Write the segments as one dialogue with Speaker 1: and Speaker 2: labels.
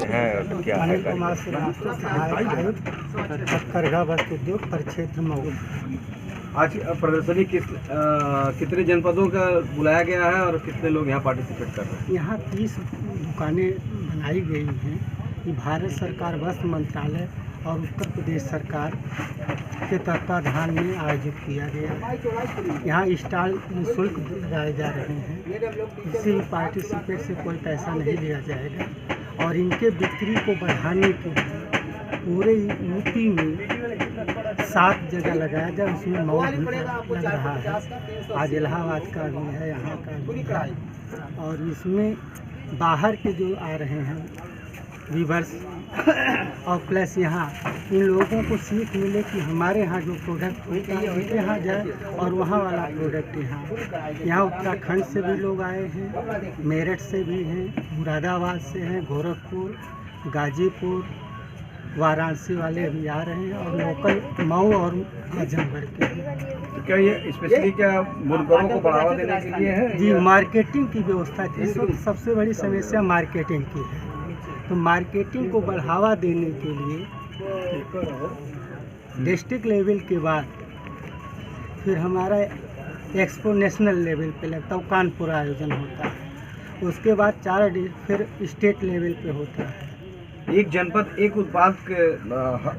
Speaker 1: हैं और क्या है?
Speaker 2: अनिल कुमार श्रीवास्तव, सहायक आयुक्त हथकरघा वस्त्र उद्योग परिक्षेत्र मऊ।
Speaker 3: आज प्रदर्शनी कितने जनपदों का बुलाया गया है और कितने लोग यहाँ पार्टिसिपेट कर रहे हैं?
Speaker 2: यहाँ 30 दुकानें बनाई गई हैं। ये भारत सरकार वस्त्र मंत्रालय और उत्तर प्रदेश सरकार के तत्वाधान में आयोजित किया गया है। यहाँ स्टॉल निःशुल्क लगाए जा रहे हैं। किसी भी पार्टिसिपेट से कोई पैसा नहीं लिया जाएगा और इनके बिक्री को बढ़ाने के लिए पूरे यूपी में 7 जगह लगाया जाए। उसमें मऊ भी लग रहा है, आज इलाहाबाद का भी है, यहाँ का भी है। और इसमें बाहर के जो आ रहे हैं वीवर्स और प्लस यहाँ इन लोगों को सीख मिले कि हमारे यहाँ जो प्रोडक्ट होता है उनके यहाँ जाए और वहाँ वाला प्रोडक्ट यहाँ उत्तराखंड से भी लोग आए हैं, मेरठ से भी हैं, मुरादाबाद से हैं, गोरखपुर, गाजीपुर, वाराणसी वाले भी आ रहे हैं और लोकल मऊ और आजमगढ़ के हैं।
Speaker 3: तो क्या ये स्पेशली क्या बुनकरों को बढ़ावा देने के लिए है?
Speaker 2: जी, मार्केटिंग की व्यवस्था थी। इस वक्त सबसे बड़ी समस्या मार्केटिंग की है, तो मार्केटिंग को बढ़ावा देने के लिए डिस्ट्रिक्ट लेवल के बाद फिर हमारा एक्सपो नेशनल लेवल पे लगता है, कानपुर आयोजन होता है। उसके बाद फिर स्टेट लेवल पे होता है।
Speaker 3: एक जनपद एक उत्पाद के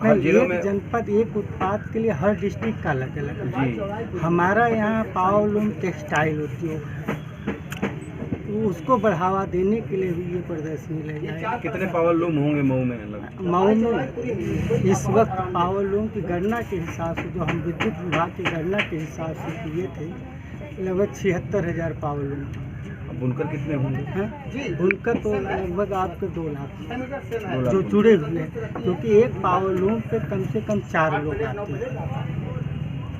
Speaker 3: हर जिलों में,
Speaker 2: जनपद एक उत्पाद के लिए हर डिस्ट्रिक्ट का अलग अलग है। हमारा यहाँ पावरलूम टेक्सटाइल उद्योग है, तो उसको बढ़ावा देने के लिए भी ये प्रदर्शनी लगाई।
Speaker 3: कितने पावरलूम होंगे मऊ में?
Speaker 2: मऊ में इस वक्त पावरलूम की गणना के हिसाब से, जो हम विद्युत विभाग की गणना के हिसाब से किए थे, लगभग 76,000 पावरलूम।
Speaker 3: बुनकर कितने होंगे?
Speaker 2: बुनकर तो लगभग आपके 2 लाख जो जुड़े हुए हैं, क्योंकि एक पावरलूम पे कम से कम 4 लोग आते हैं।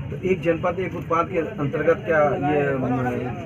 Speaker 3: तो एक जनपद एक उत्पाद के अंतर्गत क्या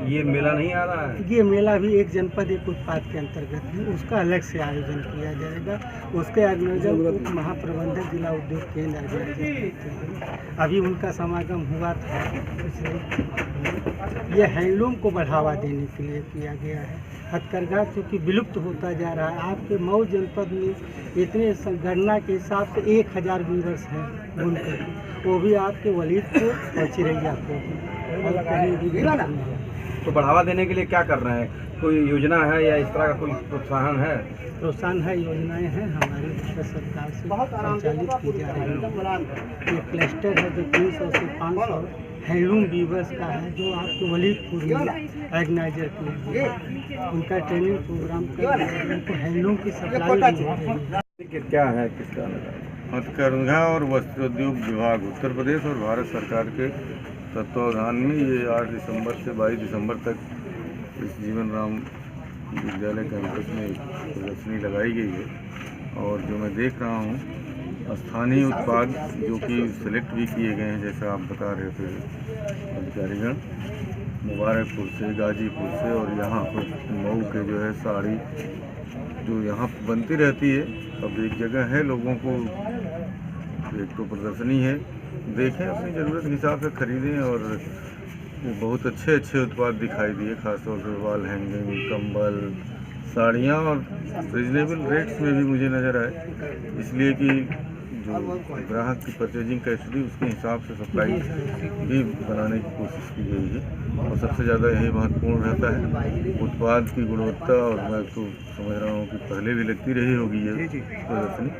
Speaker 3: ये मेला नहीं आ रहा है?
Speaker 2: ये मेला भी एक जनपद एक उत्पाद के अंतर्गत है, उसका अलग से आयोजन किया जाएगा। उसके आयोजन महाप्रबंधक जिला उद्योग केंद्र आयोजित करते हैं। अभी उनका समागम हुआ था, इसलिए ये हैंडलूम को बढ़ावा देने के लिए किया गया है। हथकरघा चूँकि विलुप्त होता जा रहा है। आपके मऊ जनपद में इतने गणना के हिसाब से 1000 वीवर्स हैं बुनकर, वो भी आपके वलीदपुर और चिरैया को और कहीं भी नहीं है।
Speaker 3: तो बढ़ावा देने के लिए क्या कर रहे हैं? कोई योजना है या इस तरह का कोई प्रोत्साहन है?
Speaker 2: प्रोत्साहन है, योजनाएं हैं हमारी भारत सरकार से संचालित की जा रही है। ये क्लस्टर है जो 300 से 500 हैंडलूम वीवर्स का है, जो आपको वलीदपुर में ऑर्गेनाइजर किए हैं। उनका ट्रेनिंग प्रोग्राम कर उनको हैंडलूम की सप्लाई भी हो रही है।
Speaker 3: क्या है, किसका लगा?
Speaker 1: हथकरघा और वस्त्रोद्योग विभाग उत्तर प्रदेश और भारत सरकार के तत्वावधान में ये 8 दिसंबर से 22 दिसंबर तक इस जीवन राम विद्यालय कैंपस में प्रदर्शनी लगाई गई है। और जो मैं देख रहा हूँ, स्थानीय उत्पाद जो कि सिलेक्ट भी किए गए हैं, जैसा आप बता रहे थे अधिकारीगण, मुबारकपुर से, गाजीपुर से और यहाँ पर मऊ के जो है साड़ी जो यहाँ बनती रहती है। अब एक जगह है, लोगों को एक तो प्रदर्शनी है, देखें, अपनी ज़रूरत के हिसाब से खरीदें। और बहुत अच्छे अच्छे उत्पाद दिखाई दिए, खासतौर पर वॉल हैंगिंग, कंबल, साड़ियाँ और रिजनेबल रेट्स में भी मुझे नज़र आए, इसलिए कि जो ग्राहक की परचेजिंग कैपेसिटी उसके हिसाब से सप्लाई भी बनाने की कोशिश की गई है। और सबसे ज़्यादा यही महत्वपूर्ण रहता है उत्पाद की गुणवत्ता। और मैं तो समझ रहा हूँ कि पहले भी लगती रही होगी ये प्रदर्शनी,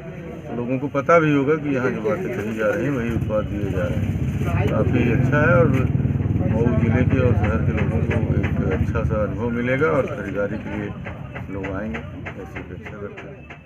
Speaker 1: तो लोगों को पता भी होगा कि यहाँ जो बातें कही जा रही हैं वही उत्पाद दिए जा रहे हैं। काफ़ी अच्छा है और मऊ जिले के और शहर के लोगों को एक अच्छा सा अनुभव मिलेगा और खरीदारी के लिए लोग आएंगे, ऐसी अपेक्षा करते हैं।